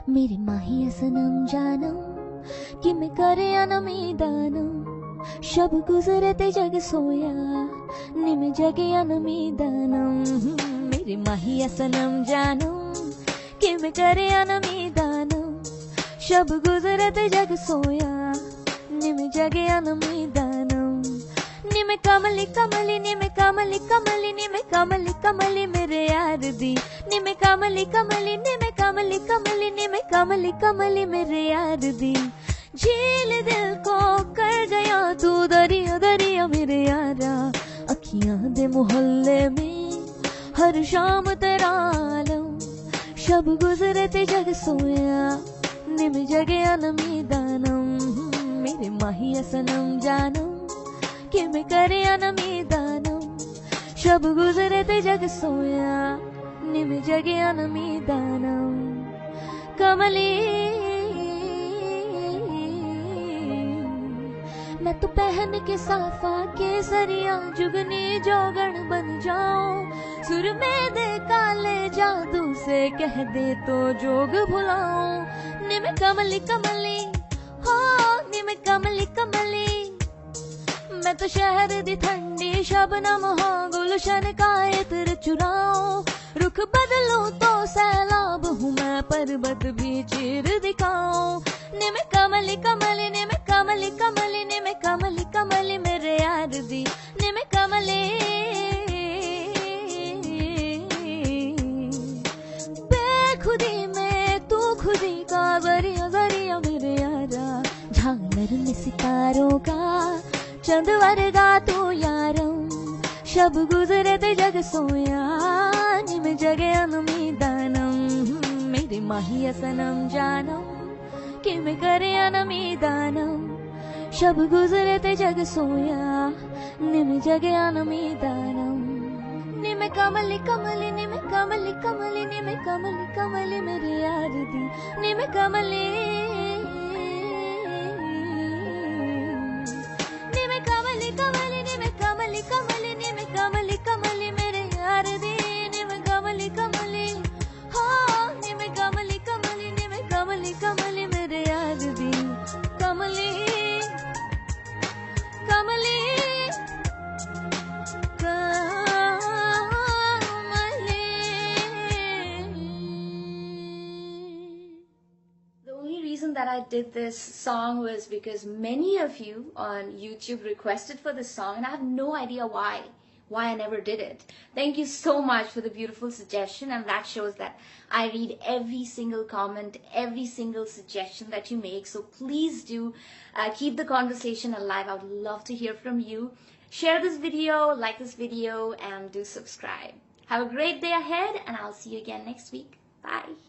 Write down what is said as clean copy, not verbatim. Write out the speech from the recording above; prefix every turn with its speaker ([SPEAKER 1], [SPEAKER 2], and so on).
[SPEAKER 1] मेरी माहिया सनम जानम कि मैं करे अनमीदानम शब गुजरे ते जग सोया निम जगे अनमीदानम मेरी माहिया सनम जानम कि मैं करे अनमीदानम शब गुजरे ते जग सोया निम जगे अनमीदानम निम कमली कमली निम कमली कमली निम कमली कमली मेरे यार दी निम कमली कमली निम कमली कमली निम कमली कमली मेरे यार दी झील दिल को कर गया तू दरिया दरिया मेरे यारा अखियां दे मोहल्ले में हर शाम तेरा आलम शब गुजरे ते जग सोया निम जगे अनमीदानम मेरे माहिया सनम जानम कि मैं करे अनमीदानम शब गुजरे ते जग सोया निम जगे अनमीदानम कमली मैं तो पहन के साफा केसरिया जुगनी जोगण बन जाऊं सुर में दे काले जादू से कह दे तो जोग भुलाऊं निम कमली कमली हो निम कमली कमली मैं तो शहर दी ठंडी शबनम हो गुलशन का इत्र चुराऊं रुख बदलूं तो सैलाब हूँ मैं पर्वत भी चीर दिखाऊं निम कमली कमली निम कमली कमली निम कमली कमली मेरे यार दी निम कमली बेखुदी में तू खुदी का जरिया जरिया मेरे यारा झालर में सितारों का चंद वर्गा तू यारम शब गुजरे ते जग सोया निम जगे अनमीदानम मेरी माहिया सनम जानम कि मैं करे अनमीदानम शब गुजरे ते जग सोया निम जगे अनमीदानम निम कमली कमली निम कमली कमली निम कमली कमली मेरे यार दी निम कमली कमली कमली निम कमली कमली निम कमली कमली मेरे यार दी निम कमली कमली हो निम कमली कमली निम कमली कमली मेरे यार दी कमली कमली
[SPEAKER 2] That I did this song was because many of you on YouTube requested for this song and I have no idea why I never did it. Thank you so much for the beautiful suggestion, and that shows that I read every single comment, every single suggestion that you make. So please do keep the conversation alive. I would love to hear from you. Share this video, like this video, and do subscribe. Have a great day ahead, and I'll see you again next week. Bye.